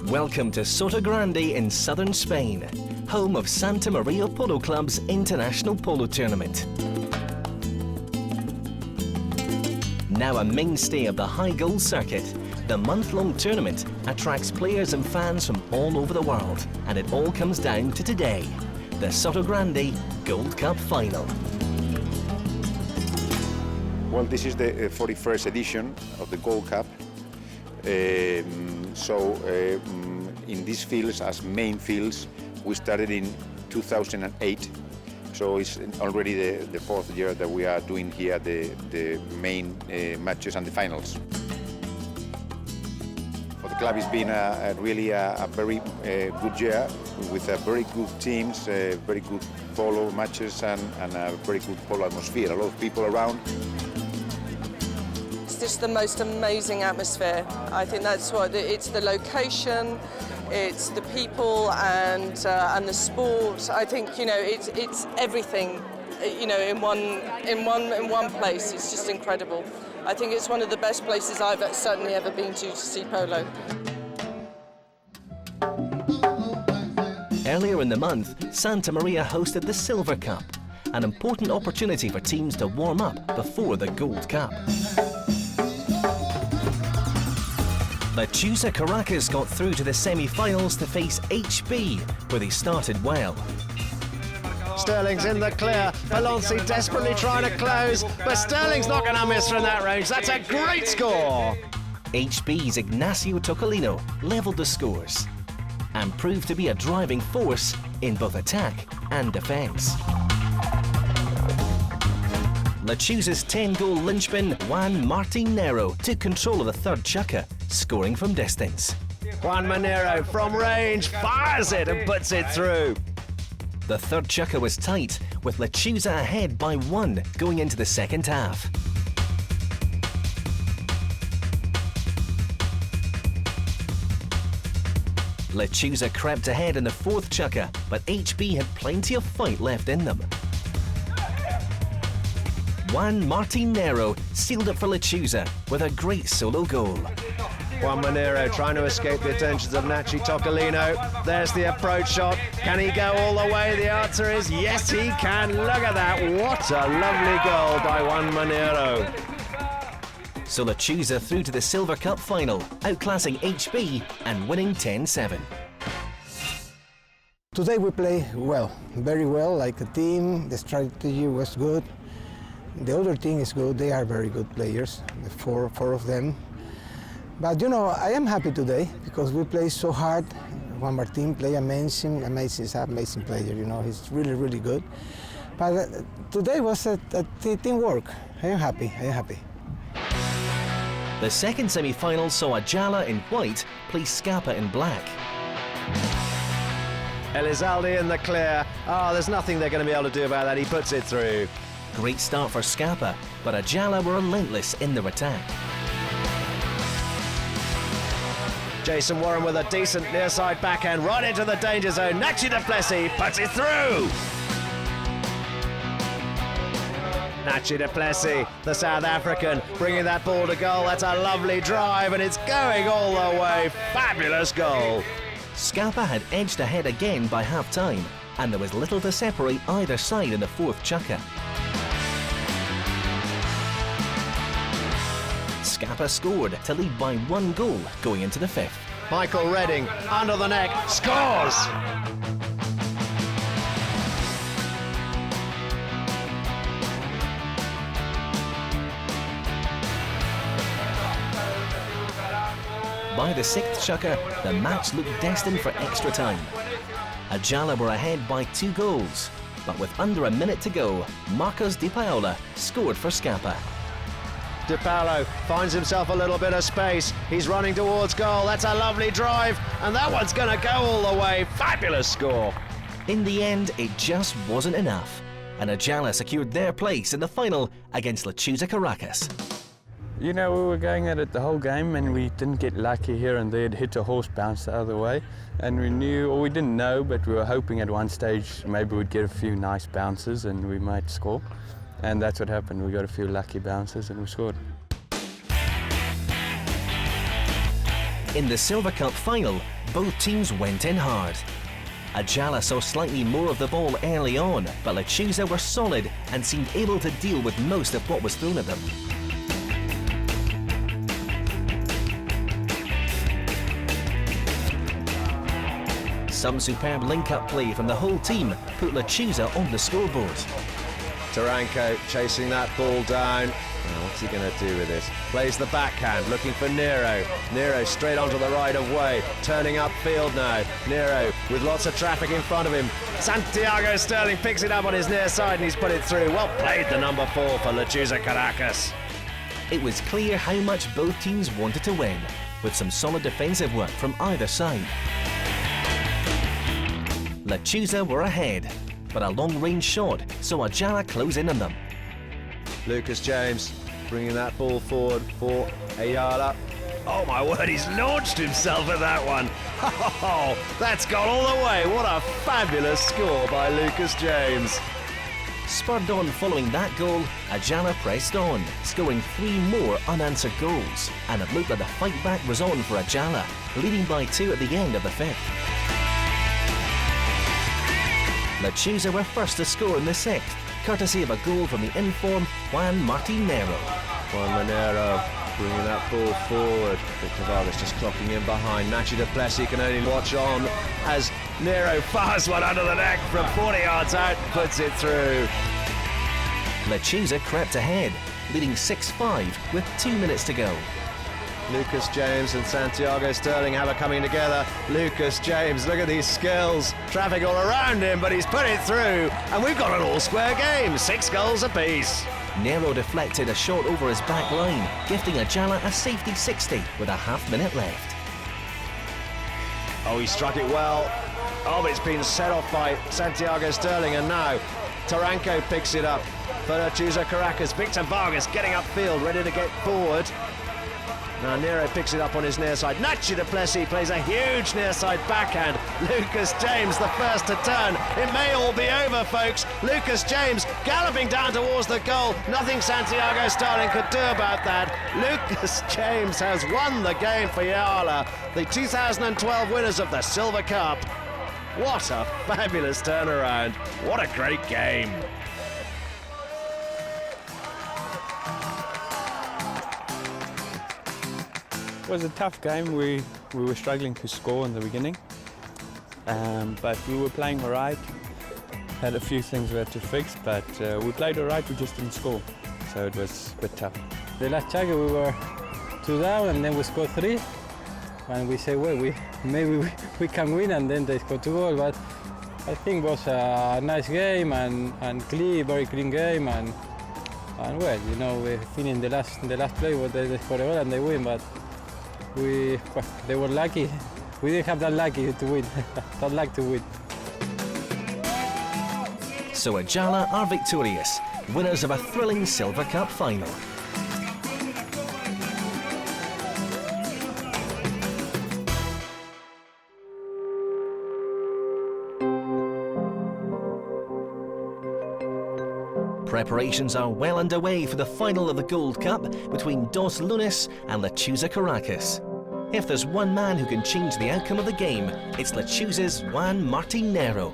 Welcome to Sotogrande in southern Spain, home of Santa Maria Polo Club's international polo tournament. Now a mainstay of the high goal circuit, the month-long tournament attracts players and fans from all over the world, and it all comes down to today, the Sotogrande Gold Cup final. Well, this is the 41st edition of the Gold Cup. In these fields, as main fields, we started in 2008. So it's already the fourth year that we are doing here the main matches and the finals. For the club, it's been really a very good year with very good teams, very good polo matches and a very good polo atmosphere. A lot of people around. It's just the most amazing atmosphere. I think that's what it's the location, it's the people and the sport. I think it's everything in one place. It's just incredible. I think it's one of the best places I've certainly ever been to see polo. Earlier in the month, Santa Maria hosted the Silver Cup, an important opportunity for teams to warm up before the Gold Cup. Lechuza Caracas got through to the semi-finals to face HB, where they started well. Sterling's in the clear. Palonzi desperately trying to close, but Sterling's not going to miss from that range. That's a great score. HB's Ignacio Tocolino levelled the scores and proved to be a driving force in both attack and defence. Lechuza's 10-goal linchpin, Juan Martinero, took control of the third chukker, scoring from distance. Juan Martinero from range fires it and puts it through. The third chukker was tight, with Lechuza ahead by 1 going into the second half. Lechuza crept ahead in the fourth chukker, but HB had plenty of fight left in them. Juan Martinero sealed it for Lechuza with a great solo goal. Juan Martinero trying to escape the attentions of Nachi Tocolino. There's the approach shot. Can he go all the way? The answer is yes, he can. Look at that. What a lovely goal by Juan Martinero. So Lechuza through to the Silver Cup final, outclassing HB and winning 10-7. Today we play well, very well, like a team. The strategy was good. The other team is good. They are very good players, the four of them. But I am happy today because we play so hard. Juan Martin play amazing player. He's really, really good. But today was a teamwork. I am happy. The second semi-final saw Ajala in white play Scapa in black. Elizalde in the clear. There's nothing they're going to be able to do about that. He puts it through. Great start for Scapa, but Ajala were relentless in their attack. Jason Warren with a decent near-side backhand right into the danger zone. Nachi du Plessis puts it through. Nachi du Plessis, the South African, bringing that ball to goal. That's a lovely drive, and it's going all the way. Fabulous goal. Scapa had edged ahead again by half-time, and there was little to separate either side in the fourth chukker. Scapa scored to lead by 1 goal going into the fifth. Michael Redding, under the neck, scores! By the sixth chukker, the match looked destined for extra time. Ajala were ahead by 2 goals, but with under a minute to go, Marcos Di Paola scored for Scapa. Di Paolo finds himself a little bit of space. He's running towards goal. That's a lovely drive, and that one's going to go all the way. Fabulous score. In the end, it just wasn't enough, and Ajala secured their place in the final against Lechuza Caracas. We were going at it the whole game, and we didn't get lucky here and there. It hit a horse bounce the other way, and we knew, or we didn't know, but we were hoping at one stage maybe we'd get a few nice bounces and we might score. And that's what happened. We got a few lucky bounces and we scored. In the Silver Cup final, both teams went in hard. Ajala saw slightly more of the ball early on, but Lechuza were solid and seemed able to deal with most of what was thrown at them. Some superb link-up play from the whole team put Lechuza on the scoreboard. Taranko chasing that ball down. Now, what's he going to do with this? Plays the backhand, looking for Nero. Nero straight onto the right of way, turning upfield now. Nero with lots of traffic in front of him. Santiago Sterling picks it up on his near side and he's put it through. Well played, the number 4 for Lechuza Caracas. It was clear how much both teams wanted to win, with some solid defensive work from either side. Lechuza were ahead, but a long-range shot saw Ajala close in on them. Lucas James bringing that ball forward for Ayala. Oh my word, he's launched himself at that one. Oh, that's gone all the way. What a fabulous score by Lucas James. Spurred on following that goal, Ajala pressed on, scoring 3 more unanswered goals, and it looked like the fight back was on for Ajala, leading by 2 at the end of the 5th. Lechuza were first to score in the 6th, courtesy of a goal from the in-form Juan Martinero. Juan Monero bringing that ball forward. Victor Vargas just clocking in behind. Nacho Duplessis can only watch on as Nero fires one under the neck from 40 yards out, puts it through. Lechuza crept ahead, leading 6-5 with 2 minutes to go. Lucas James and Santiago Sterling have it coming together. Lucas James, look at these skills. Traffic all around him, but he's put it through. And we've got an all-square game, 6 goals apiece. Nero deflected a shot over his back line, gifting Ajala a safety 60 with a half-minute left. Oh, he struck it well. Oh, but it's been set off by Santiago Sterling, and now Taranko picks it up for Lechuza Caracas. Victor Vargas getting upfield, ready to get forward. Now Nero picks it up on his near side. Nacho Duplessis plays a huge near side backhand. Lucas James the first to turn. It may all be over, folks. Lucas James galloping down towards the goal. Nothing Santiago Sterling could do about that. Lucas James has won the game for Ayala, the 2012 winners of the Silver Cup. What a fabulous turnaround. What a great game. It was a tough game. We were struggling to score in the beginning, but we were playing all right. Had a few things we had to fix, but we played all right, we just didn't score. So it was a bit tough. The last check we were 2 down and then we scored 3. And we say, well, maybe we can win, and then they scored 2 goals. But I think it was a nice game and clean, very clean game. And well, you know, we finished the last play where they scored a goal and they win, but they were lucky. We didn't have that lucky to win, that luck to win. So Ajala are victorious, winners of a thrilling Silver Cup final. Preparations are well underway for the final of the Gold Cup between Dos Lunas and Lechuza Caracas. If there's one man who can change the outcome of the game, it's Lechuza's Juan Martinero.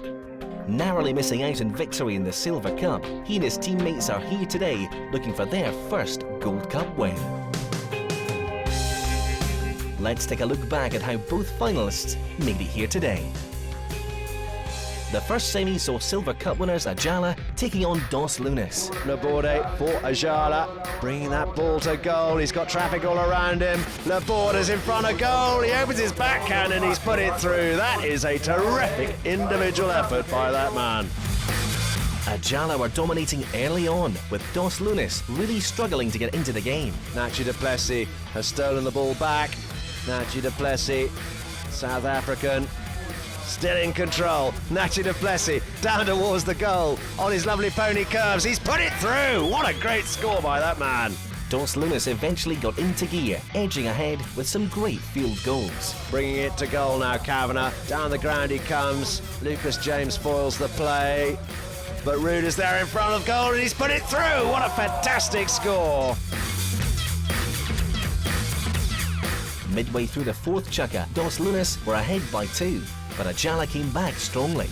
Narrowly missing out on victory in the Silver Cup, he and his teammates are here today looking for their first Gold Cup win. Let's take a look back at how both finalists made it here today. The first semi saw Silver Cup winners Ajala taking on Dos Lunas. Laborde for Ajala, bringing that ball to goal. He's got traffic all around him. Laborde's in front of goal. He opens his backhand and he's put it through. That is a terrific individual effort by that man. Ajala were dominating early on, with Dos Lunas really struggling to get into the game. Nacho Duplessis has stolen the ball back. Nacho Duplessis, South African, still in control. Nacho Duplessis down towards the goal on his lovely pony curves. He's put it through. What a great score by that man. Dos Lunas eventually got into gear, edging ahead with some great field goals. Bringing it to goal now, Kavanagh. Down the ground he comes. Lucas James foils the play. But Rude is there in front of goal and he's put it through. What a fantastic score. Midway through the fourth chukka, Dos Lunas were ahead by 2, but Ajala came back strongly.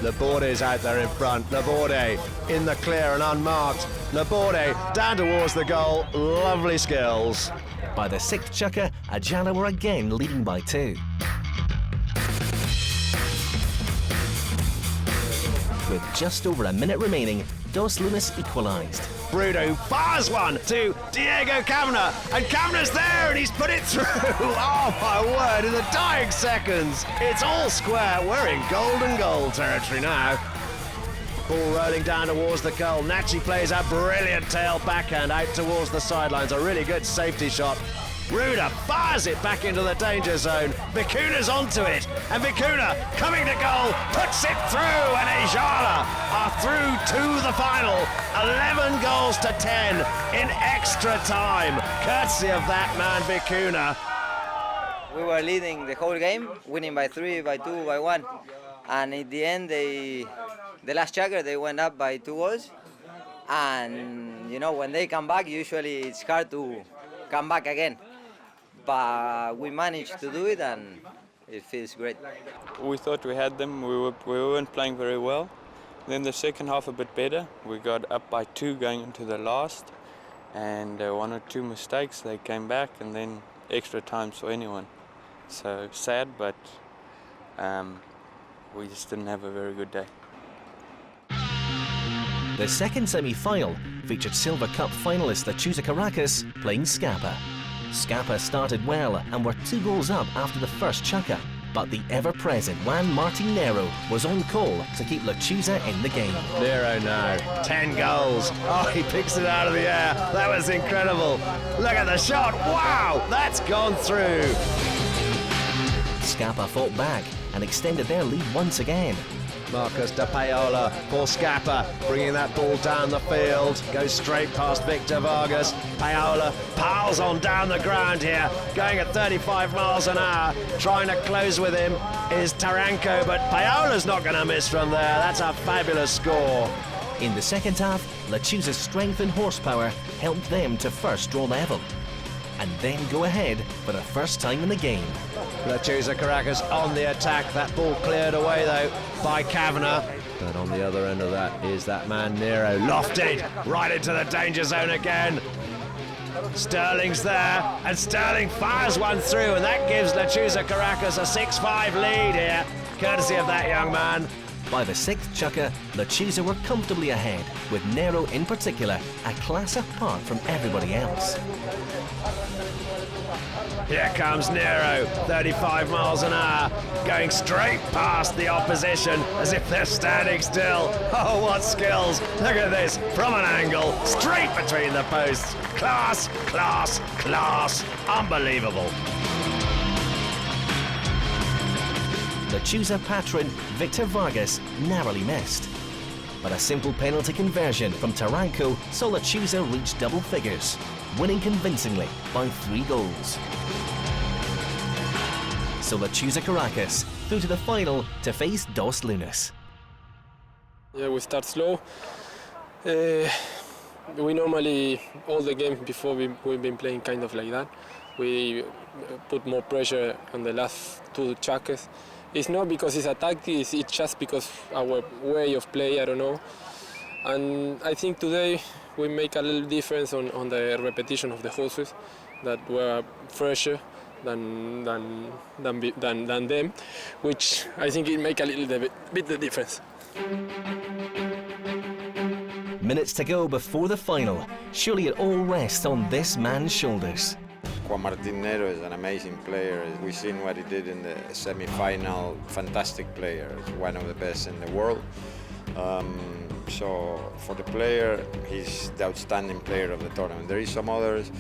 Laborde's out there in front. Laborde in the clear and unmarked. Laborde down towards the goal. Lovely skills. By the sixth chukka, Ajala were again leading by 2. With just over a minute remaining, Dos Lunas equalised. Bruno fires one to Diego Cavna, and Cavna's there and he's put it through. Oh my word, in the dying seconds. It's all square. We're in golden goal territory now. Ball rolling down towards the goal. Nachi plays a brilliant tail backhand out towards the sidelines. A really good safety shot. Ruda fires it back into the danger zone. Vicuna's onto it, and Vicuna coming to goal, puts it through, and Ajala are through to the final. 11 goals to 10 in extra time, courtesy of that man Vicuna. We were leading the whole game, winning by 3, by 2, by 1, and in the end, the last checker they went up by 2 goals, and you know when they come back, usually it's hard to come back again. But we managed to do it, and it feels great. We thought we had them. We weren't playing very well. Then the second half a bit better. We got up by 2 going into the last, and 1 or 2 mistakes. They came back, and then extra times for anyone. So sad, but we just didn't have a very good day. The second semi-final featured Silver Cup finalist Lechuza Caracas playing Scapa. Scapa started well and were 2 goals up after the first chukka, but the ever-present Juan Martin Nero was on call to keep Lechuza in the game. Nero now, 10 goals. Oh, he picks it out of the air. That was incredible. Look at the shot. Wow, that's gone through. Scapa fought back and extended their lead once again. Marcus de Paola for Scapa, bringing that ball down the field, goes straight past Victor Vargas. Paola piles on down the ground here, going at 35 miles an hour. Trying to close with him is Taranko, but Paola's not going to miss from there. That's a fabulous score. In the second half, Lechuza's strength and horsepower helped them to first draw level, and then go ahead for the first time in the game. Lechuza Caracas on the attack. That ball cleared away though by Kavanagh. But on the other end of that is that man Nero, lofted right into the danger zone again. Sterling's there, and Sterling fires one through, and that gives Lechuza Caracas a 6-5 lead here, courtesy of that young man. By the sixth chukka, Lechuza were comfortably ahead, with Nero in particular a class apart from everybody else. Here comes Nero, 35 miles an hour, going straight past the opposition as if they're standing still. Oh, what skills. Look at this, from an angle, straight between the posts. Class, class, class. Unbelievable. Lechuza patron Victor Vargas narrowly missed, but a simple penalty conversion from Taranko saw Lechuza reach double figures, winning convincingly by 3 goals. So Lechuza Caracas through to the final to face Dos Lunas. Yeah, we start slow. We normally, all the games before, we've been playing kind of like that. We put more pressure on the last 2 chukkas. It's not because it's a tactic, it's just because our way of play, I don't know. And I think today we make a little difference on the repetition of the horses that were fresher than them, which I think it make a little bit the difference. Minutes to go before the final. Surely it all rests on this man's shoulders. Juan Martin Nero is an amazing player. We've seen what he did in the semi-final. Fantastic player, one of the best in the world. So for the player, he's the outstanding player of the tournament. There is some others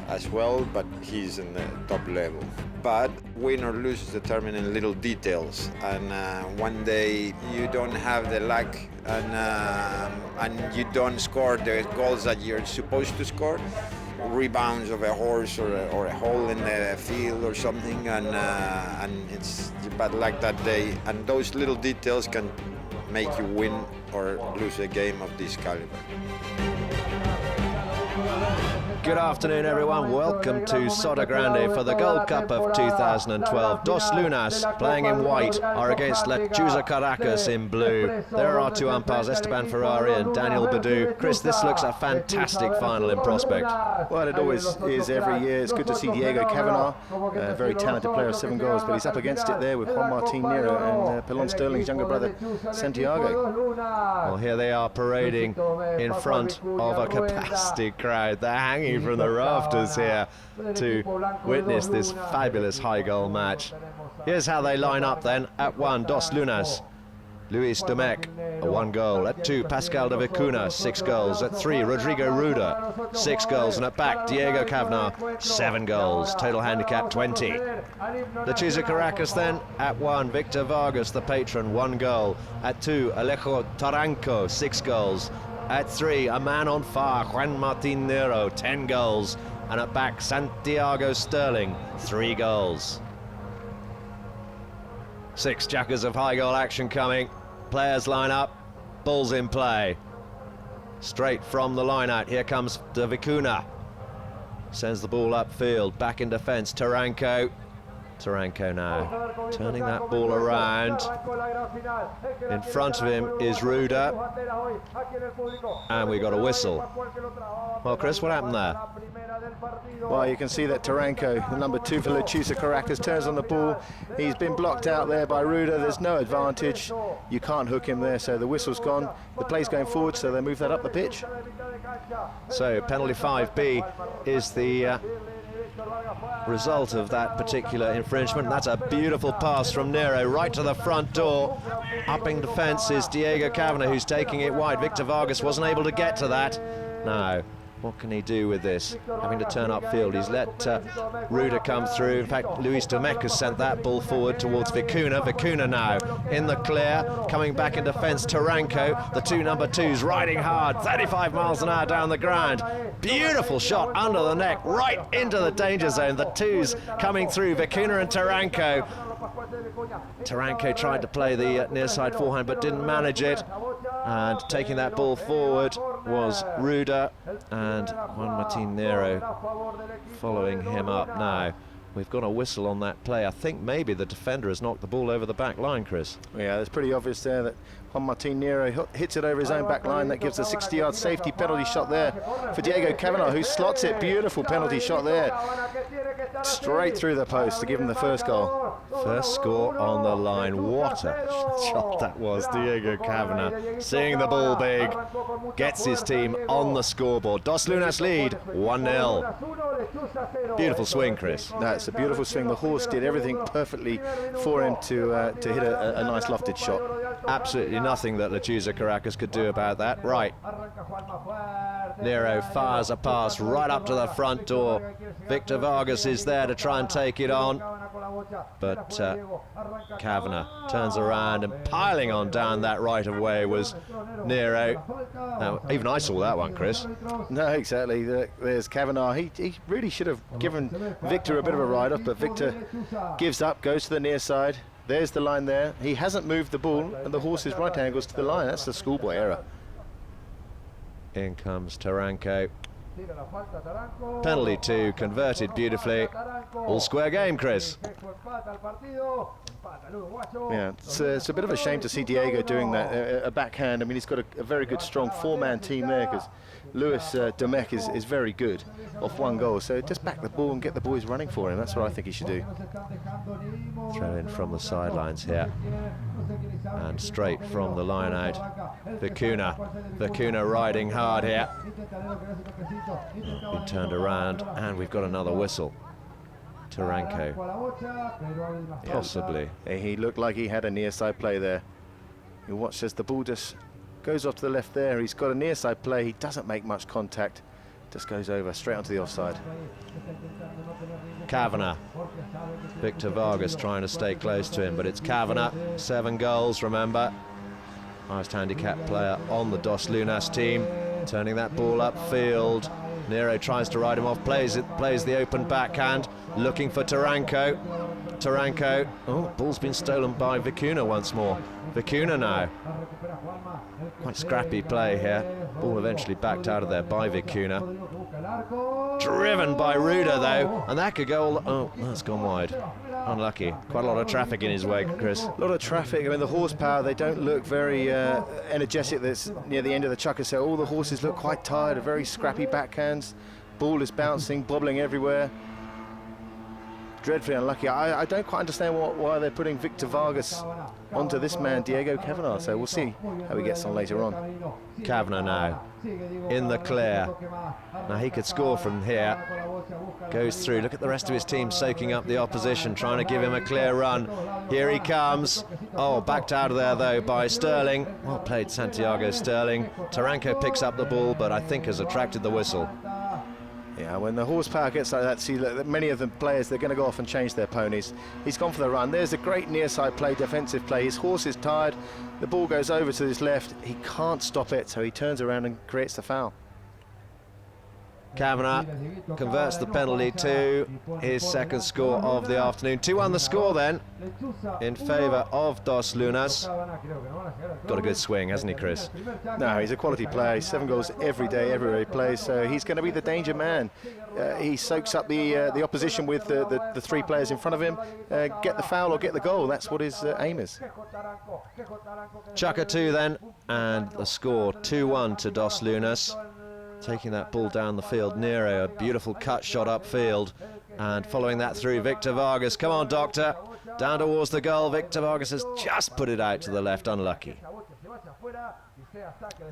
as well, but he's in the top level. But win or lose is determined in little details. And one day you don't have the luck and you don't score the goals that you're supposed to score. Rebounds of a horse or a hole in the field or something, and it's bad luck that day. And those little details can make you win or lose a game of this caliber. Good afternoon, everyone. Welcome to Sotogrande for the Gold Cup of 2012. Dos Lunas, playing in white, are against Lechuza Caracas in blue. There are two umpires, Esteban Ferrari and Daniel Badu. Chris, this looks a fantastic final in prospect. Well, it always is every year. It's good to see Diego Kavanagh, a very talented player of 7 goals, but he's up against it there with Juan Martin Nero and Pelon Sterling's younger brother, Santiago. Well, here they are parading in front of a capacity crowd. They're hanging from the rafters here to witness this fabulous high goal match. Here's how they line up then. At 1, Dos Lunas, Luis Domecq, 1 goal. At 2, Pascal de Vicuna, 6 goals. At 3, Rodrigo Ruda, 6 goals. And at back, Diego Kavanagh, 7 goals. Total handicap 20. Lechuza Caracas then. At 1, Victor Vargas, the patron, 1 goal. At 2, Alejo Taranco, 6 goals. At 3, a man on fire, Juan Martin Nero, 10 goals. And at back, Santiago Sterling, 3 goals. 6 jackers of high goal action coming. Players line up, balls in play. Straight from the line out, here comes de Vicuna. Sends the ball upfield, back in defence, Taranco. Taranco now turning that ball around. In front of him is Ruda. And we got a whistle. Well, Chris, what happened there? Well, you can see that Taranco, the number 2 for Lechuza Caracas, turns on the ball. He's been blocked out there by Ruda. There's no advantage. You can't hook him there, so the whistle's gone. The play's going forward, so they move that up the pitch. So penalty 5B is the result of that particular infringement. That's a beautiful pass from Nero right to the front door. Upping defence is Diego Kavanagh, who's taking it wide. Victor Vargas wasn't able to get to that. Now, what can he do with this? Having to turn upfield. He's let Ruda come through. In fact, Luis Domecq has sent that ball forward towards Vicuna. Vicuna now in the clear, coming back in defence. Taranco, the 2 number 2s, riding hard, 35 miles an hour down the ground. Beautiful shot under the neck, right into the danger zone. The 2s coming through, Vicuna and Taranco. Taranco tried to play the near side forehand but didn't manage it, and taking that ball forward was Ruda, and Juan Martin Nero following him up now. We've got a whistle on that play. I think maybe the defender has knocked the ball over the back line, Chris. Yeah, it's pretty obvious there that Juan Martin Nero hits it over his own back line. That gives a 60-yard safety penalty shot there for Diego Kavanagh, who slots it. Beautiful penalty shot there. Straight through the post to give him the first goal. First score on the line. What a shot that was. Diego Kavanagh seeing the ball big, gets his team on the scoreboard. Dos Lunas lead 1-0. Beautiful swing, Chris. No, it's a beautiful swing. The horse did everything perfectly for him to hit a nice lofted shot. Absolutely nothing that Lechuza Caracas could do about that. Right. Nero fires a pass right up to the front door. Victor Vargas is there to try and take it on, but Kavanagh turns around, and piling on down that right of way was Nero. Now, even I saw that one, Chris. No, exactly. There's Kavanagh. He really should have given Victor a bit of a ride-off, but Victor gives up, goes to the near side. There's the line there. He hasn't moved the ball, and the horse is right angles to the line. That's the schoolboy error. In comes Taranco. Penalty 2, converted beautifully. All square game, Chris. Yeah, it's a bit of a shame to see Diego doing that, a backhand. I mean, he's got a very good, strong 4-man team there, because Luis Domecq is very good off 1 goal. So just back the ball and get the boys running for him. That's what I think he should do. Throw in from the sidelines here. And straight from the line out, Vicuna riding hard here. Been turned around, and we've got another whistle. Taranco, possibly. Yeah, he looked like he had a near side play there. You watch as the ball just goes off to the left there. He's got a near side play. He doesn't make much contact. Just goes over straight onto the offside. Kavanagh. Victor Vargas trying to stay close to him, but it's Kavanagh. 7 goals, remember. Highest handicap player on the Dos Lunas team. Turning that ball upfield. Nero tries to ride him off, plays the open backhand, looking for Taranco. Taranco. Oh, ball's been stolen by Vicuna once more. Vicuna now. Quite scrappy play here. Ball eventually backed out of there by Vicuna. Driven by Ruda though, and that could go all... Oh, that's gone wide. Unlucky. Quite a lot of traffic in his way, Chris. A lot of traffic. I mean, the horsepower, they don't look very energetic. That's near the end of the chukker, so all the horses look quite tired, very scrappy backhands. Ball is bouncing, bobbling everywhere. Dreadfully unlucky. I don't quite understand why they're putting Victor Vargas onto this man, Diego Kavanagh, so we'll see how he gets on later on. Kavanagh now in the clear. Now he could score from here. Goes through. Look at the rest of his team soaking up the opposition, trying to give him a clear run. Here he comes. Oh, backed out of there though by Sterling. Well played, Santiago Sterling. Taranco picks up the ball, but I think has attracted the whistle. Yeah, when the horsepower gets like that, see many of the players, they're going to go off and change their ponies. He's gone for the run. There's a great near side play, defensive play. His horse is tired. The ball goes over to his left. He can't stop it, so he turns around and creates the foul. Kavanagh converts the penalty to his second score of the afternoon. 2-1 the score then in favour of Dos Lunas. Got a good swing, hasn't he, Chris? No, he's a quality player. 7 goals every day, everywhere he plays, so he's going to be the danger man. He soaks up the opposition with the 3 players in front of him. Get the foul or get the goal. That's what his aim is. Chukker 2 then, and the score 2-1 to Dos Lunas. Taking that ball down the field, Nero, a beautiful cut shot upfield, and following that through Victor Vargas. Come on, Doctor, down towards the goal. Victor Vargas has just put it out to the left, unlucky.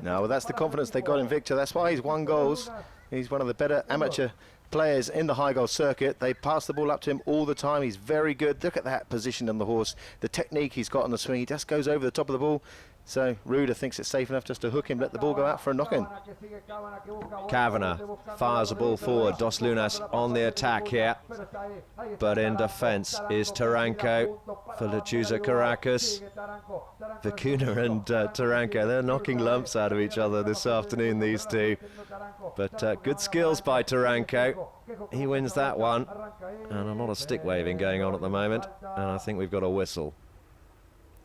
No, well, that's the confidence they got in Victor. That's why he's won goals. He's one of the better amateur players in the high goal circuit. They pass the ball up to him all the time. He's very good. Look at that position on the horse, the technique he's got on the swing. He just goes over the top of the ball. So Ruda thinks it's safe enough just to hook him, let the ball go out for a knock-in. Kavanagh fires the ball forward. Dos Lunas on the attack here, but in defence is Taranco for Lechuza Caracas. Vicuna and Taranco, they're knocking lumps out of each other this afternoon, these two. But good skills by Taranco. He wins that one, and a lot of stick waving going on at the moment, and I think we've got a whistle.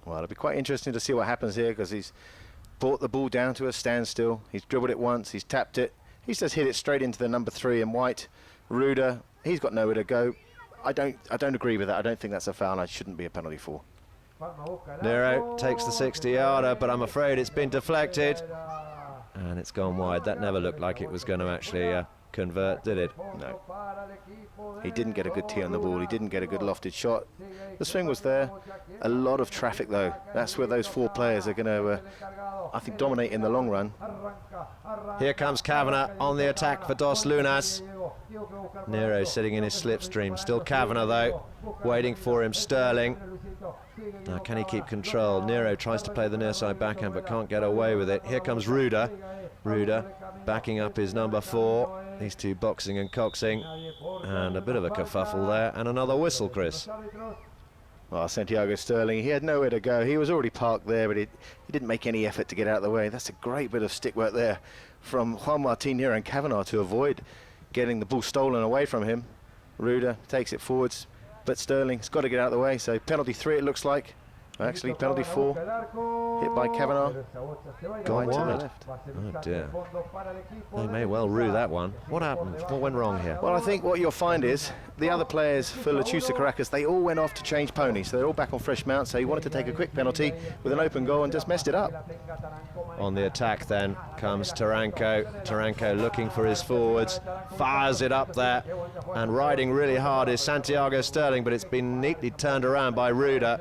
Well, it'll be quite interesting to see what happens here, because he's brought the ball down to a standstill. He's dribbled it once, he's tapped it. He's just hit it straight into the number 3 in white. Ruda, he's got nowhere to go. I don't agree with that. I don't think that's a foul, and it shouldn't be a penalty for. Nero takes the 60-yarder, but I'm afraid it's been deflected. And it's gone wide. That never looked like it was going to actually convert, did it? No. He didn't get a good tee on the ball. He didn't get a good lofted shot. The swing was there. A lot of traffic, though. That's where those 4 players are going to, I think, dominate in the long run. Here comes Kavanagh on the attack for Dos Lunas. Nero sitting in his slipstream. Still Kavanagh, though. Waiting for him, Sterling. Now, can he keep control? Nero tries to play the near side backhand, but can't get away with it. Here comes Ruda. Ruda backing up his number 4. These two boxing and coxing, and a bit of a kerfuffle there, and another whistle, Chris. Well, Santiago Sterling, he had nowhere to go. He was already parked there, but he didn't make any effort to get out of the way. That's a great bit of stick work there from Juan Martin Nero and Kavanagh to avoid getting the ball stolen away from him. Ruda takes it forwards, but Sterling's got to get out of the way, so penalty 3 it looks like. Actually, penalty 4, hit by Kavanagh. Going to the left. Oh dear. They may well rue that one. What happened? What went wrong here? Well, I think what you'll find is the other players for Lechuza Caracas, they all went off to change ponies. So they're all back on fresh mounts, so he wanted to take a quick penalty with an open goal and just messed it up. On the attack then comes Taranco. Taranco looking for his forwards, fires it up there, and riding really hard is Santiago Sterling, but it's been neatly turned around by Ruda.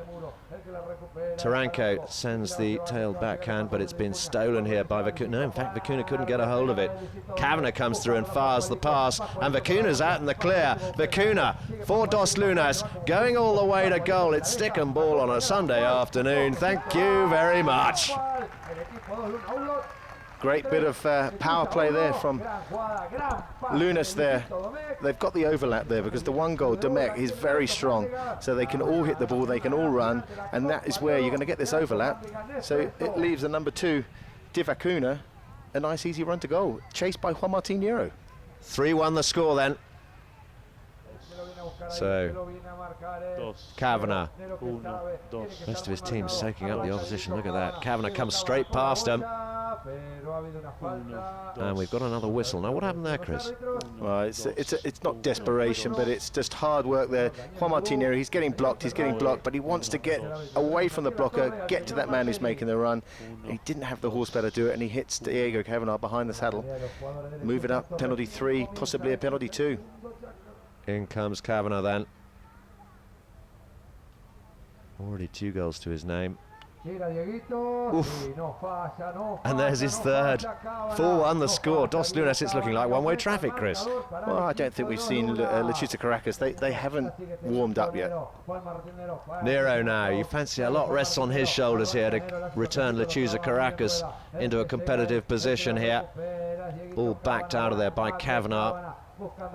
Taranco sends the tail backhand, but it's been stolen here by Vicuna. No, in fact, Vicuna couldn't get a hold of it. Kavanagh comes through and fires the pass, and Vicuna's out in the clear. Vicuna for Dos Lunas, going all the way to goal. It's stick and ball on a Sunday afternoon. Thank you very much. Great bit of power play there from Lunas there. They've got the overlap there because the 1 goal, Demek, is very strong. So they can all hit the ball, they can all run, and that is where you're going to get this overlap. So it leaves the number 2, Divacuna, a nice easy run to goal, chased by Juan Martin Nero. 3-1 the score then. So, Kavanagh, rest of his team soaking up the opposition. Look at that. Kavanagh comes straight past him. And we've got another whistle. Now, what happened there, Chris? Well, it's not desperation, but it's just hard work there. Juan Martin Nero, he's getting blocked, but he wants to get away from the blocker, get to that man who's making the run. He didn't have the horsepower to do it, and he hits Diego Kavanagh behind the saddle. Move it up, penalty 3, possibly a penalty 2. In comes Kavanagh then. Already 2 goals to his name. Oof. And there's his third. 4-1 the score. Dos Lunas, it's looking like one-way traffic, Chris. Well, I don't think we've seen Lechuza Caracas. They haven't warmed up yet. Nero now, you fancy a lot rests on his shoulders here to return Lechuza Caracas into a competitive position here. Ball backed out of there by Kavanagh.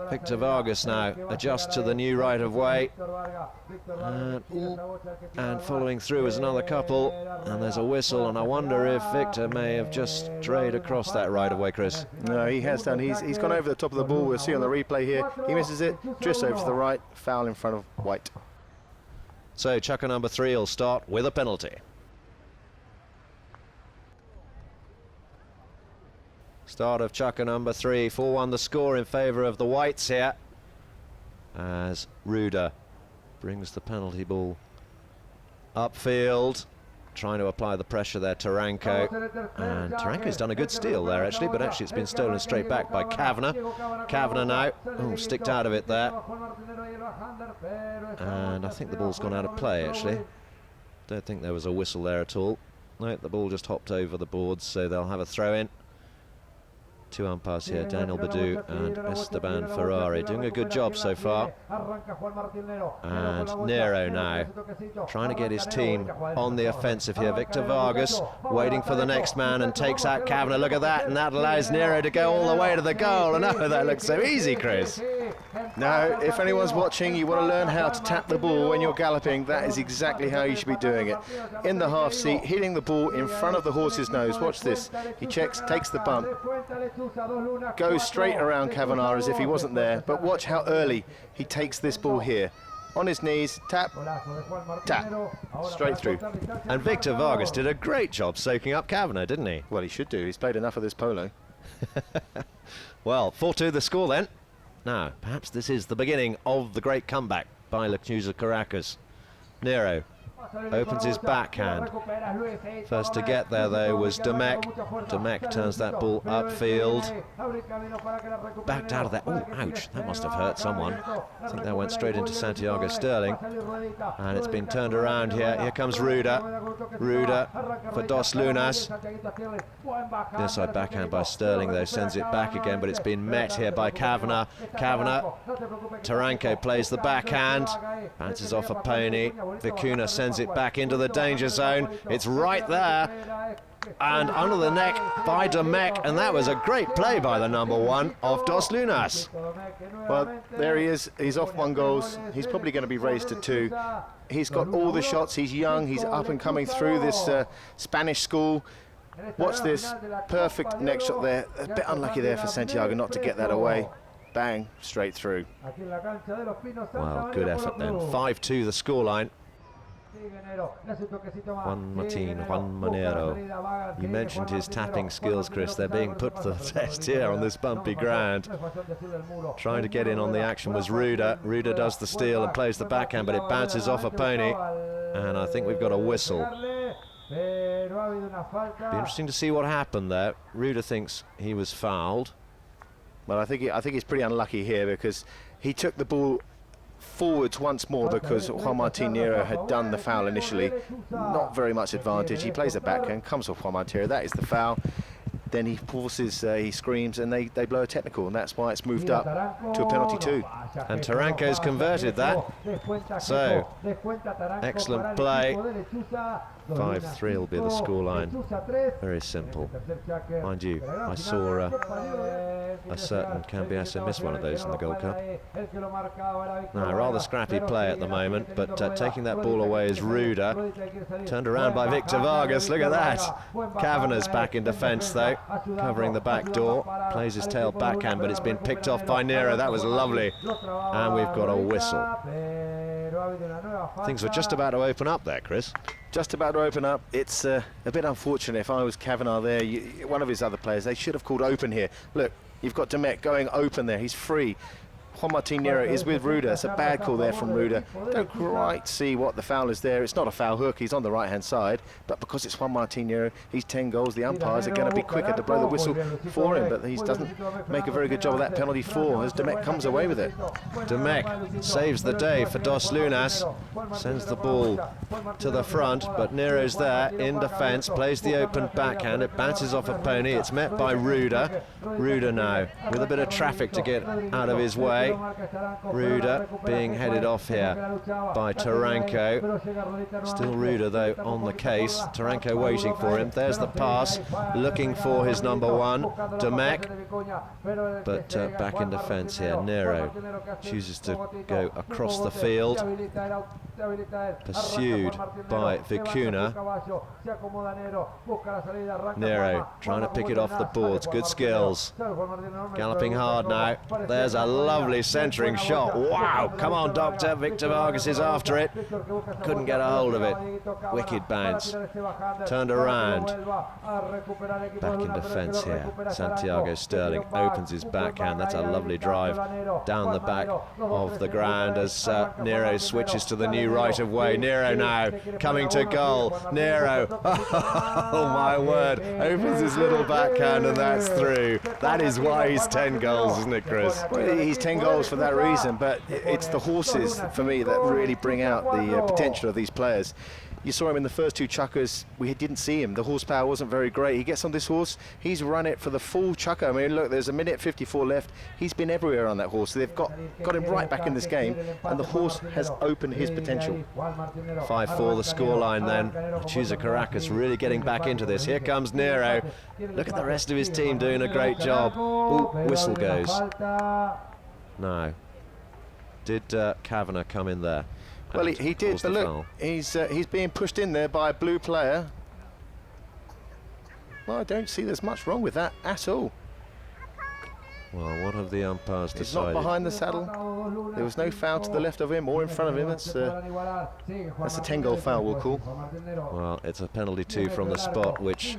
Victor Vargas now adjusts to the new right of way, and following through is another couple, and there's a whistle, and I wonder if Victor may have just strayed across that right of way, Chris. No, he has done. He's gone over the top of the ball. We'll see on the replay here. He misses it, drifts over to the right, foul in front of White. So chucker number 3 will start with a penalty. Start of chucker number 3, 4-1 the score in favour of the Whites here, as Ruda brings the penalty ball upfield, trying to apply the pressure there, Taranko, and Taranko's done a good steal there actually, but actually it's been stolen straight back by Kavanagh. Kavanagh now, sticked out of it there, and I think the ball's gone out of play actually. Don't think there was a whistle there at all. No, the ball just hopped over the boards, so they'll have a throw in. 2 umpires here, Daniel Badu and Esteban Ferrari, doing a good job so far. And Nero now, trying to get his team on the offensive here. Victor Vargas waiting for the next man and takes out Kavanagh. Look at that, and that allows Nero to go all the way to the goal. And oh, that looks so easy, Chris. Now, if anyone's watching, you want to learn how to tap the ball when you're galloping. That is exactly how you should be doing it. In the half seat, hitting the ball in front of the horse's nose. Watch this. He checks, takes the bump, goes straight around Kavanagh as if he wasn't there. But watch how early he takes this ball here. On his knees, tap, tap, straight through. And Victor Vargas did a great job soaking up Kavanagh, didn't he? Well, he should do. He's played enough of this polo. Well, 4-2 the score then. Now, perhaps this is the beginning of the great comeback by Lechuza Caracas. Nero opens his backhand. First to get there, though, was Demek. Demek turns that ball upfield. Backed out of that. Oh, ouch. That must have hurt someone. I think that went straight into Santiago Sterling. And it's been turned around here. Here comes Ruda. Ruda for Dos Lunas. The inside backhand by Sterling, though, sends it back again, but it's been met here by Kavanagh. Kavanagh. Taranko plays the backhand. Bounces off a pony. Vicuna sends it back into the danger zone. It's right there. And under the neck by Demek, and that was a great play by the number 1 of Dos Lunas. Well, there he is. He's off 1 goal. He's probably going to be raised to 2. He's got all the shots. He's young. He's up and coming through this Spanish school. Watch this. Perfect neck shot there. A bit unlucky there for Santiago not to get that away. Bang, straight through. Well, good effort then. 5-2 the scoreline. Juan Manero. You mentioned his tapping skills, Chris. They're being put to the test here on this bumpy ground. Trying to get in on the action was Ruda. Ruda does the steal and plays the backhand, but it bounces off a pony. And I think we've got a whistle. Be interesting to see what happened there. Ruda thinks he was fouled. Well, I think he's pretty unlucky here because he took the ball forwards once more because Juan Martin Nero had done the foul initially. Not very much advantage. He plays a backhand, comes off Juan Martin Nero. That is the foul. Then he forces, he screams, and they blow a technical, and that's why it's moved up to a penalty 2. And Taranko's converted that. So, excellent play. 5-3 will be the scoreline. Very simple. Mind you, I saw a certain Cambiasso miss one of those in the Gold Cup. Now, rather scrappy play at the moment, but taking that ball away is Ruda. Turned around by Victor Vargas. Look at that. Kavanagh's back in defence, though, covering the back door. Plays his tail backhand, but it's been picked off by Nero. That was lovely. and we've got a whistle. Things were just about to open up there, Chris. Just about to open up. It's a bit unfortunate. If I was Kavanagh there, one of his other players, they should have called open here. Look, you've got Demek going open there. He's free. Juan Martin Nero is with Ruda. It's a bad call there from Ruda. Don't quite see what the foul is there. It's not a foul hook. He's on the right-hand side. But because it's Juan Martin Nero, he's 10 goals. The umpires are going to be quicker to blow the whistle for him. But he doesn't make a very good job of that penalty for as Demek comes away with it. Demek saves the day for Dos Lunas. Sends the ball to the front, but Nero's there in defence. Plays the open backhand. It bounces off a pony. It's met by Ruda. Ruda now with a bit of traffic to get out of his way. Ruda being headed off here by Taranko. Still Ruda though on the case. Taranko waiting for him. There's the pass, looking for his number one, Demek. But back in defence here, Nero chooses to go across the field. Pursued by Vicuna. Nero trying to pick it off the boards. Good skills. Galloping hard now. There's a lovely centering shot. Wow, come on Doctor. Victor Vargas is after it. Couldn't get a hold of it. Wicked bounce. Turned around. Back in defence here. Santiago Sterling opens his backhand. That's a lovely drive down the back of the ground as Nero switches to the new right of way. Nero now coming to goal. Nero, oh my word, opens his little backhand and that's through. That is why he's 10 goals, isn't it, Chris? Well, he's 10 goals for that reason, but it's the horses for me that really bring out the potential of these players. You saw him in the first two chukkers. We didn't see him. The horsepower wasn't very great. He gets on this horse. He's run it for the full chukker. I mean, look, there's a minute 54 left. He's been everywhere on that horse. They've got him right back in this game, and the horse has opened his potential. 5-4 the scoreline then. Lechuza Caracas really getting back into this. Here comes Nero. Look at the rest of his team doing a great job. Ooh, whistle goes. No. Did Kavanagh come in there? Well, he did, but look, he's being pushed in there by a blue player. Well, I don't see there's much wrong with that at all. Well, what have the umpires He's decided? not behind the saddle. There was no foul to the left of him or in front of him. That's a 10-goal foul, we'll call. Well, it's a penalty too from the spot, which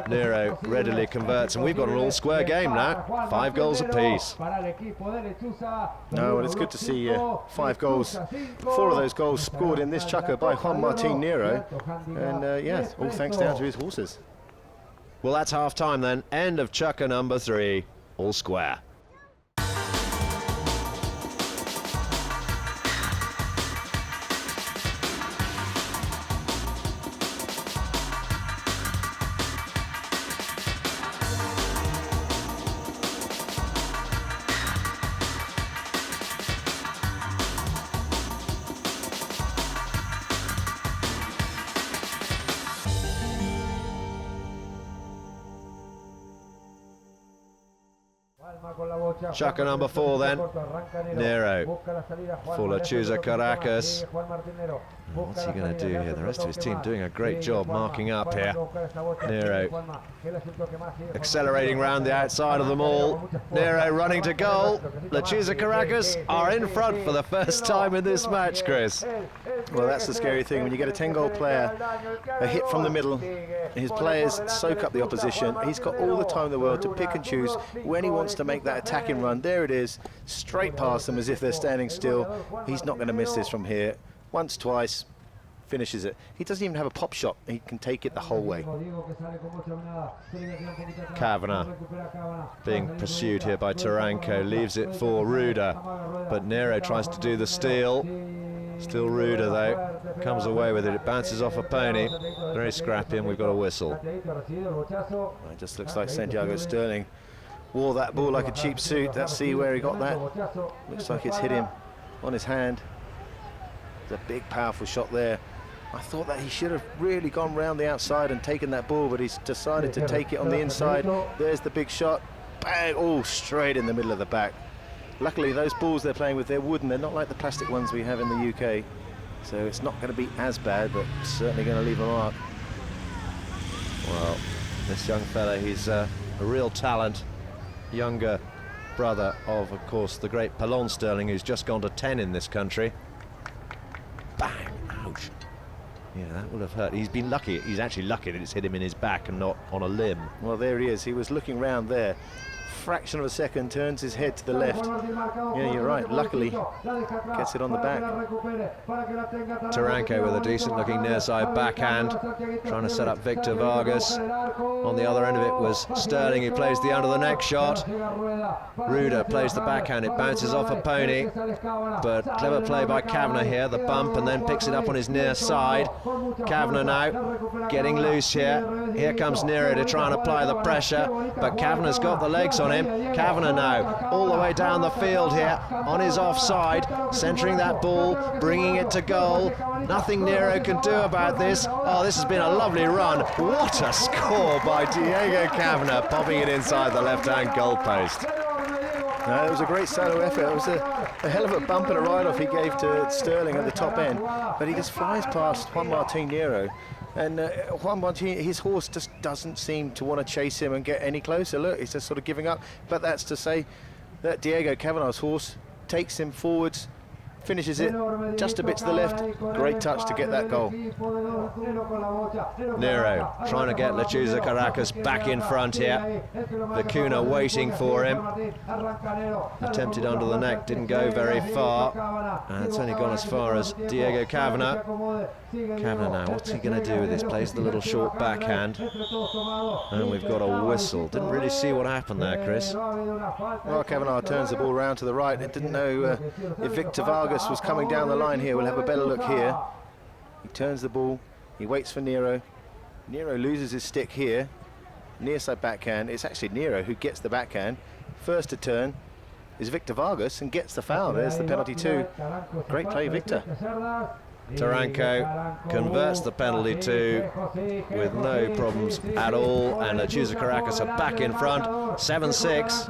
Nero readily converts, and we've got an all-square game now. 5 goals apiece. No, and it's good to see 5 goals. 4 of those goals scored in this chukker by Juan Martin Nero, and yeah, all thanks down to his horses. Well, that's half-time then. End of chukker number 3. All square. Chukker number 4 then. Nero for Lechuza Caracas. What's he going to do here? The rest of his team doing a great job marking up here. Nero accelerating round the outside of them all. Nero running to goal. Lechuza Caracas are in front for the first time in this match, Chris. Well, that's the scary thing. When you get a 10-goal player, a hit from the middle, his players soak up the opposition. He's got all the time in the world to pick and choose when he wants to make that attacking run. There it is, straight past them as if they're standing still. He's not going to miss this from here. Once, twice, finishes it. He doesn't even have a pop shot. He can take it the whole way. Kavanagh being pursued here by Taranko, leaves it for Ruda, but Nero tries to do the steal. Still Ruda though, comes away with it. It bounces off a pony. Very scrappy, and we've got a whistle. It just looks like Santiago Sterling wore that ball like a cheap suit. Let's see where he got that. Looks like it's hit him on his hand. It's a big, powerful shot there. I thought that he should have really gone round the outside and taken that ball, but he's decided to take it on the inside. There's the big shot. Bang! Oh, straight in the middle of the back. Luckily, those balls they're playing with, they're wooden. They're not like the plastic ones we have in the UK. So it's not going to be as bad, but certainly going to leave a mark. Well, this young fella, he's a real talent. Younger brother of course, the great Pelon Sterling, who's just gone to 10 in this country. Bang! Ouch. Yeah, that would have hurt. He's been lucky. He's actually lucky that it's hit him in his back and not on a limb. Well, there he is. He was looking round there. Fraction of a second, turns his head to the left. Yeah, you're right. Luckily, gets it on the back. Taranko with a decent-looking near-side backhand, trying to set up Victor Vargas. On the other end of it was Sterling, who plays the under-the-neck shot. Ruda plays the backhand. It bounces off a pony, but clever play by Kavanagh here. The bump, and then picks it up on his near side. Kavanagh now getting loose here. Here comes Nero to try and apply the pressure, but Kavanagh's got the legs on him. Kavanagh now all the way down the field here on his offside, centering that ball, bringing it to goal. Nothing Nero can do about this. Oh, this has been a lovely run. What a score by Diego Kavanagh, popping it inside the left-hand goalpost. No, it was a great solo effort. It was a hell of a bump and a ride-off he gave to Sterling at the top end, but he just flies past Juan Martín Nero. And Juan Martín, his horse just doesn't seem to want to chase him and get any closer. Look, he's just sort of giving up. But that's to say that Diego Kavanagh's horse takes him forwards, finishes it just a bit to the left. Great touch to get that goal. Nero trying to get Lechuza Caracas back in front here. Vicuna waiting for him. Attempted under the neck, didn't go very far. And it's only gone as far as Diego Kavanagh. Kavanagh now, what's he going to do with this? Plays the little short backhand. And we've got a whistle. Didn't really see what happened there, Chris. Well, Kavanagh turns the ball round to the right. It didn't know if Victor Vargas was coming down the line here. We'll have a better look here. He turns the ball. He waits for Nero. Nero loses his stick here. Near side backhand. It's actually Nero who gets the backhand. First to turn is Victor Vargas and gets the foul. There's the penalty too. Great play, Victor. Taranko converts the penalty too with no problems at all, and Lechuza Caracas are back in front, 7-6.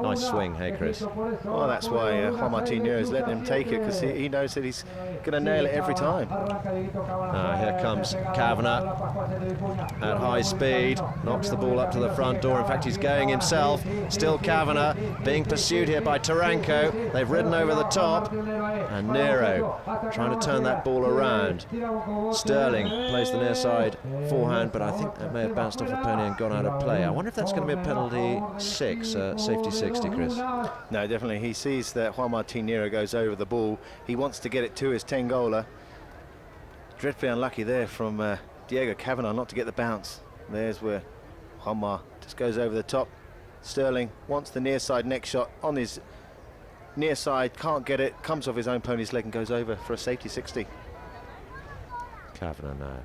Nice swing, hey Chris? Well, that's why Juan Martín Nero is letting him take it, because he knows that he's going to nail it every time. Here comes Kavanagh at high speed, knocks the ball up to the front door. In fact, he's going himself. Still Kavanagh being pursued here by Taranko. They've ridden over the top, and Nero trying to turn that ball around. Sterling plays the near side forehand, but I think that may have bounced off a pony and gone out of play. I wonder if that's going to be a penalty 6, safety 60, Chris. No, definitely. He sees that Juan Martín Nero goes over the ball. He wants to get it to his 10-goaler. Dreadfully unlucky there from Diego Kavanagh not to get the bounce. There's where Juanma just goes over the top. Sterling wants the near side neck shot on his near side, can't get it, comes off his own pony's leg and goes over for a safety 60. Kavanagh now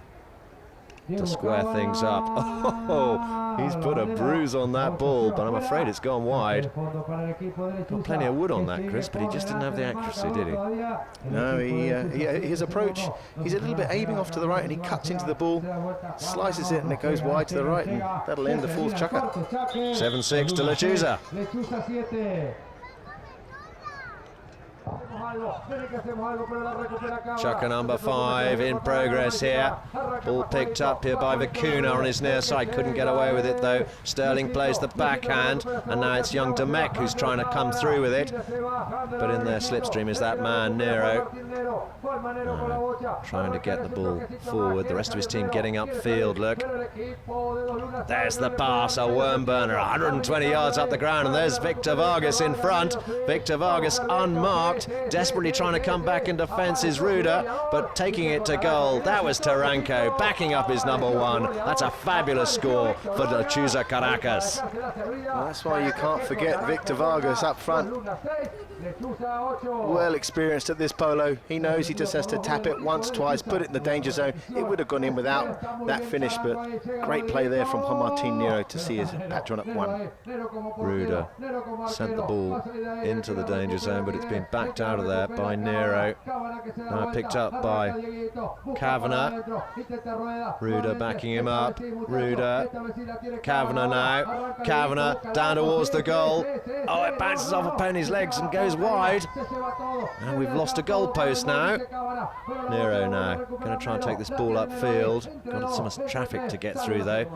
to square things up. Oh, he's put a bruise on that ball, but I'm afraid it's gone wide. Got plenty of wood on that, Chris, but he just didn't have the accuracy, did he? No, his approach, he's a little bit aiming off to the right, and he cuts into the ball, slices it, and it goes wide to the right, and that'll end the fourth chucker. 7-6 to Lechuza. Chucker number 5 in progress here. Ball picked up here by Vicuna on his near side. Couldn't get away with it though. Sterling plays the backhand, and now it's young Demek who's trying to come through with it. But in their slipstream is that man, Nero. Trying to get the ball forward. The rest of his team getting upfield, look. There's the pass, a worm burner, 120 yards up the ground, and there's Victor Vargas in front. Victor Vargas unmarked. Desperately trying to come back in defence is Ruda, but taking it to goal. That was Taranko backing up his number 1. That's a fabulous score for Lechuza Caracas. Well, that's why you can't forget Victor Vargas up front. Well experienced at this polo. He knows he just has to tap it once, twice, put it in the danger zone. It would have gone in without that finish, but great play there from Juan Martín Nero to see his patron at 1. Ruda sent the ball into the danger zone, but it's been backed out of there by Nero. Now picked up by Kavanagh. Ruda backing him up. Ruda. Kavanagh now. Kavanagh down towards the goal. Oh, it bounces off a pony's legs and goes wide. And we've lost a goal post now. Nero now going to try and take this ball upfield. Got some traffic to get through though.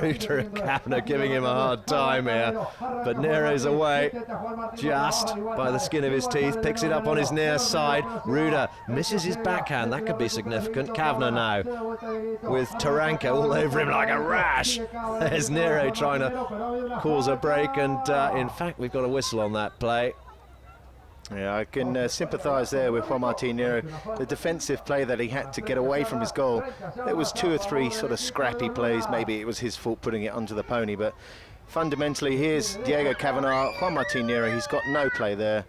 Ruder and Kavanagh giving him a hard time here, but Nero's away just by the skin of his teeth, picks it up on his near side. Ruder misses his backhand, that could be significant. Kavanagh now with Taranka all over him like a rash. There's Nero trying to cause a break, and in fact we've got a whistle on that play. Yeah, I can sympathise there with Juan Martín Nero. The defensive play that he had to get away from his goal, there was 2 or 3 sort of scrappy plays. Maybe it was his fault putting it under the pony, but fundamentally here's Diego Kavanagh. Juan Martín Nero, he's got no play there.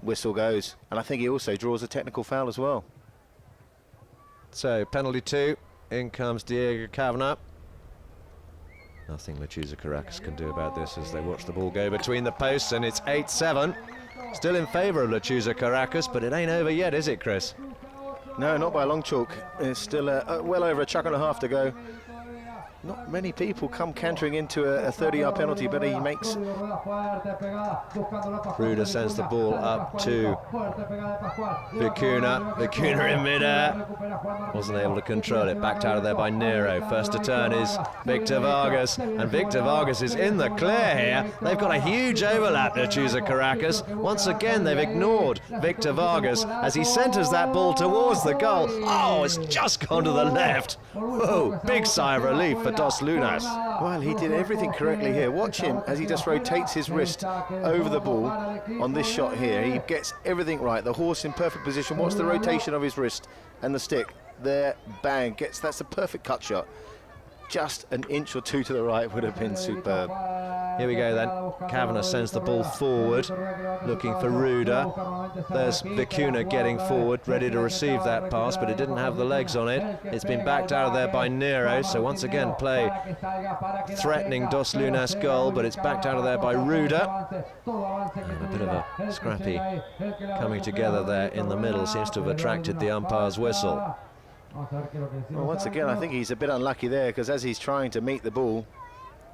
Whistle goes, and I think he also draws a technical foul as well. So penalty 2, in comes Diego Kavanagh. Nothing Lechuza Caracas can do about this as they watch the ball go between the posts, and it's 8-7. Still in favour of Lechuza Caracas, but it ain't over yet, is it, Chris? No, not by a long chalk. There's still well over a chuck and a half to go. Not many people come cantering into a 30-yard penalty, but he makes... Ruder sends the ball up to Vicuña. Vicuña in mid-air. Wasn't able to control it. Backed out of there by Nero. First to turn is Victor Vargas, and Victor Vargas is in the clear here. They've got a huge overlap, Lechuza Caracas. Once again, they've ignored Victor Vargas as he centres that ball towards the goal. Oh, it's just gone to the left. Whoa, big sigh of relief for Dos Lunas. Well, he did everything correctly here. Watch him as he just rotates his wrist over the ball on this shot here. He gets everything right. The horse in perfect position. Watch the rotation of his wrist and the stick. There, bang, that's a perfect cut shot. Just an inch or 2 to the right would have been superb. Here we go then. Kavanagh sends the ball forward, looking for Ruder. There's Vicuña getting forward, ready to receive that pass, but it didn't have the legs on it. It's been backed out of there by Nero, so once again play threatening Dos Lunas' goal, but it's backed out of there by Ruder. And a bit of a scrappy coming together there in the middle seems to have attracted the umpire's whistle. Well, once again, I think he's a bit unlucky there, because as he's trying to meet the ball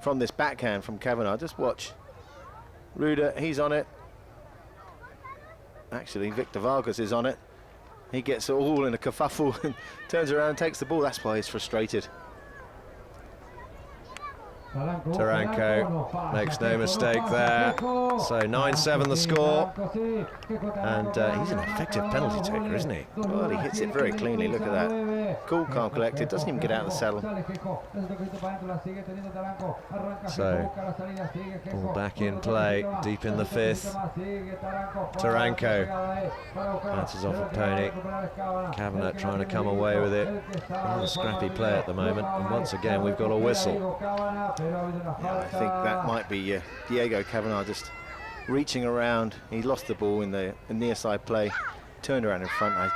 from this backhand from Kavanagh, just watch. Ruder, he's on it. Actually, Victor Vargas is on it. He gets it all in a kerfuffle and turns around and takes the ball. That's why he's frustrated. Taranko makes no mistake there. So 9-7 the score. And he's an effective penalty taker, isn't he? Well, he hits it very cleanly. Look at that. Cool, calm, collected. Doesn't even get out of the saddle. So, ball back in play, deep in the 5th. Taranko bounces off a pony. Kavanagh trying to come away with it. A scrappy play at the moment. And once again, we've got a whistle. Yeah, I think that might be Diego Kavanagh just reaching around. He lost the ball in the near side play, turned around in front. I'm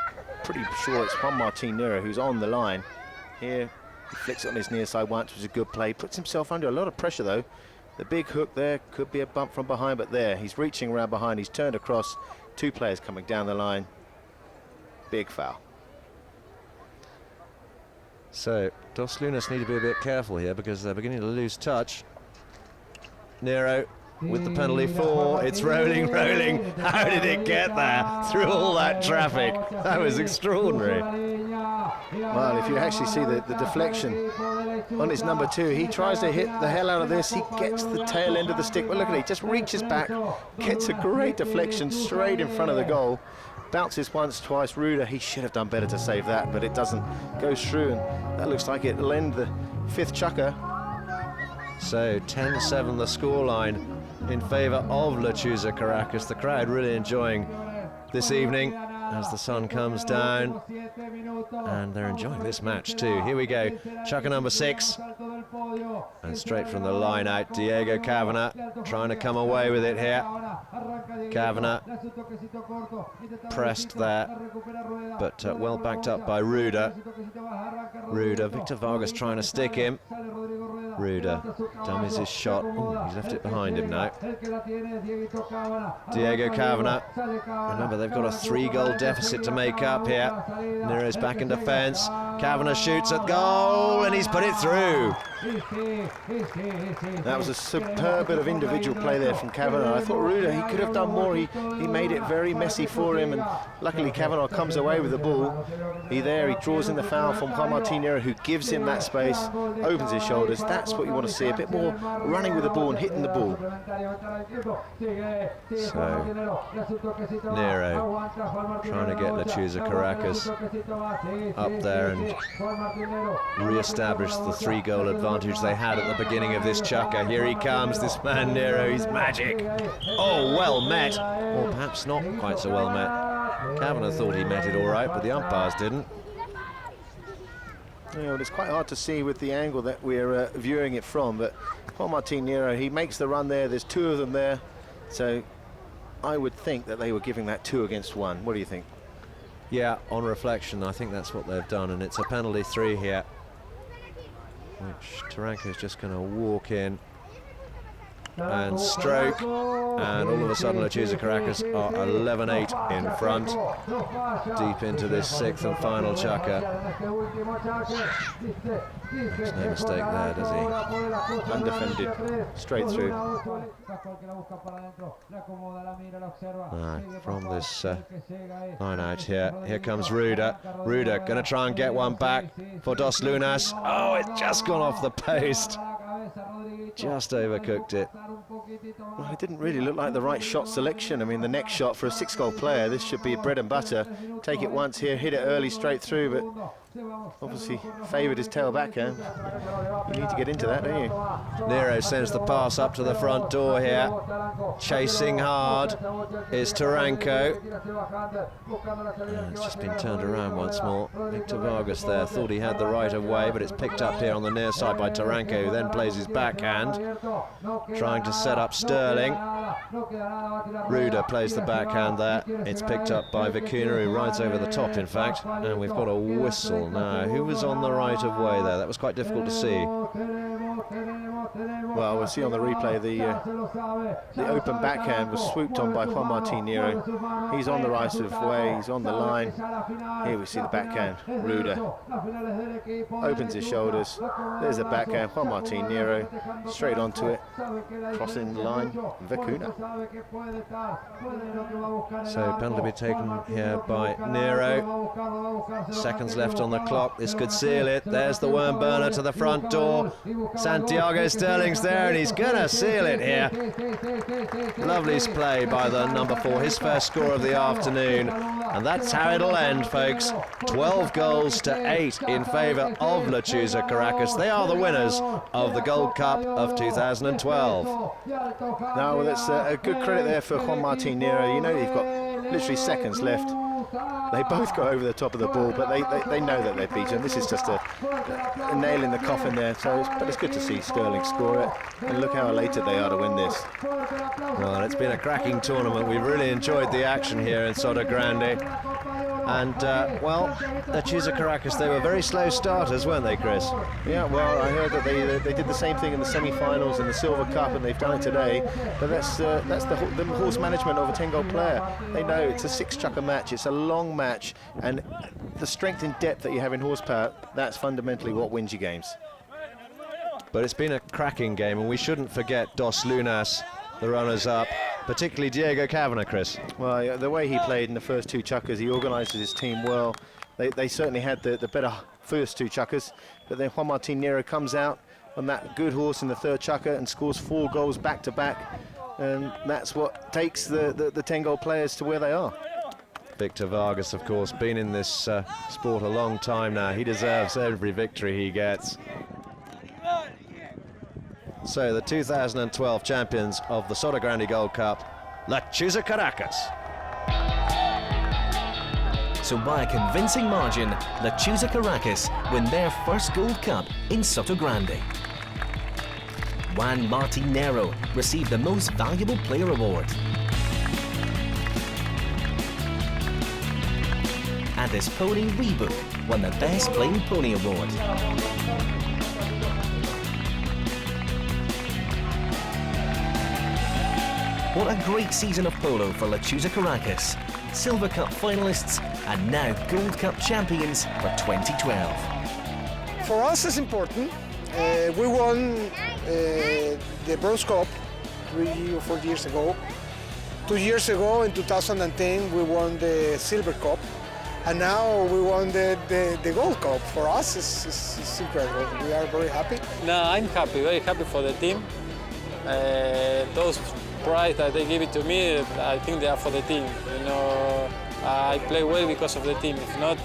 pretty sure it's Juan Martín Nero who's on the line. Here, he flicks it on his near side once, which was a good play. Puts himself under a lot of pressure though. The big hook there could be a bump from behind, but there, he's reaching around behind. He's turned across. 2 players coming down the line. Big foul. So, Dos Lunas need to be a bit careful here because they're beginning to lose touch. Nero with the penalty 4. It's rolling. How did it get there through all that traffic? That was extraordinary. Well, if you actually see the deflection on his number 2, he tries to hit the hell out of this. He gets the tail end of the stick. Well, look at it. He just reaches back, gets a great deflection straight in front of the goal. Bounces once, twice. Ruder, he should have done better to save that, but it doesn't. Goes through, and that looks like it'll end the 5th chukker. So 10-7 the scoreline in favour of Lechuza Caracas. The crowd really enjoying this evening as the sun comes down, and they're enjoying this match too. Here we go, chukker number 6, and straight from the line out, Diego Kavanagh trying to come away with it here. Kavanagh pressed there, but well backed up by Ruder. Victor Vargas trying to stick him. Ruder dummies his shot. Ooh, he's left it behind him now. Diego Kavanagh. Remember, they've got a 3-goal deficit to make up here. Nero's back in defence. Kavanagh shoots at goal, and he's put it through. That was a superb bit of individual play there from Kavanagh. I thought Ruda, he could have done more. He made it very messy for him, and luckily Kavanagh comes away with the ball. He draws in the foul from Juan Martín Nero, who gives him that space, opens his shoulders. That's what you want to see, a bit more running with the ball and hitting the ball. So Nero trying to get Lechuza Caracas up there and re-establish the 3-goal advantage they had at the beginning of this chukker. Here he comes, this man Nero, he's magic. Oh, well met, or perhaps not quite so well met. Kavanagh thought he met it all right, but the umpires didn't. Yeah, well, it's quite hard to see with the angle that we're viewing it from, but Juan Martín Nero, he makes the run there. There's 2 of them there, so I would think that they were giving that 2 against 1. What do you think? Yeah, on reflection, I think that's what they've done, and it's a penalty 3 here, which Taranka is just going to walk in and stroke, and all of a sudden Lechuza Caracas are 11-8 in front, deep into this 6th and final chukker. Makes no mistake there, does he? Undefended, straight through. From this line out here comes Ruda. Ruda going to try and get one back for Dos Lunas. Oh, it's just gone off the post. Just overcooked it. Well, it didn't really look like the right shot selection. I mean, the next shot for a 6-goal player, this should be bread and butter. Take it once here, hit it early, straight through, but obviously favoured his tail backhand. You need to get into that, don't you? Nero sends the pass up to the front door here. Chasing hard is Taranko. It's just been turned around once more. Victor Vargas there thought he had the right of way, but it's picked up here on the near side by Taranko, who then plays his backhand, trying to set up Sterling. Ruda plays the backhand there. It's picked up by Vicuna, who rides over the top, in fact, and we've got a whistle now. Who was on the right of way there? That was quite difficult to see. Well, we'll see on the replay the open backhand was swooped on by Juan Martín Nero. He's on the right of way, he's on the line. Here we see the backhand, Ruda. Opens his shoulders. There's the backhand, Juan Martín Nero. Straight onto it. Crossing the line, Vicuna. So penalty to be taken here by Nero. Seconds left on the clock. This could seal it. There's the worm burner to the front door. Santiago Sterling's there, and he's gonna seal it here. Lovely play by the number 4, his first score of the afternoon, and that's how it'll end, folks. 12 goals to 8 in favour of Lechuza Caracas. They are the winners of the Gold Cup of 2012. No, well, that's a good credit there for Juan Martín Nero. You know, you've got literally seconds left. They both go over the top of the ball, but they know that they're beaten. This is just a nail in the coffin there. But it's good to see Sterling score it, and look how elated they are to win this. Well, it's been a cracking tournament. We've really enjoyed the action here in Sotogrande. And, well, Lechuza Caracas, they were very slow starters, weren't they, Chris? Yeah, well, I heard that they did the same thing in the semi-finals in the Silver Cup, and they've done it today. But that's the horse management of a 10-goal player. They know it's a 6-chukker match. It's a long match, and the strength and depth that you have in horsepower, that's fundamentally what wins you games. But it's been a cracking game, and we shouldn't forget Dos Lunas, the runners-up, particularly Diego Kavanagh, Chris. Well, the way he played in the first 2 chukkers, he organised his team well. They certainly had the better first 2 chukkers, but then Juan Martín Nero comes out on that good horse in the 3rd chukker and scores 4 goals back-to-back, and that's what takes the 10-goal players to where they are. Victor Vargas, of course, been in this sport a long time now. He deserves every victory he gets. So the 2012 champions of the Sotogrande Gold Cup, Lechuza Caracas. So by a convincing margin, Lechuza Caracas win their first Gold Cup in Sotogrande. Juan Martín Nero received the Most Valuable Player Award. And his pony Reebok won the Best Playing Pony Award. What a great season of polo for Lechuza Caracas. Silver Cup finalists and now Gold Cup champions for 2012. For us it's important. We won the Bronze Cup 3 or 4 years ago. 2 years ago, in 2010, we won the Silver Cup. And now we won the Gold Cup. For us, it's incredible. We are very happy. No, I'm happy, very happy for the team. Those prize that they give it to me, I think they are for the team. You know, I play well because of the team. If not,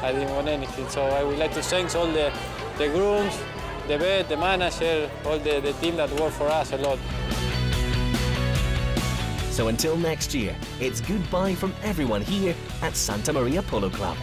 I didn't win anything. So I would like to thank all the grooms, the vet, the manager, all the team that work for us a lot. So until next year, it's goodbye from everyone here at Santa Maria Polo Club.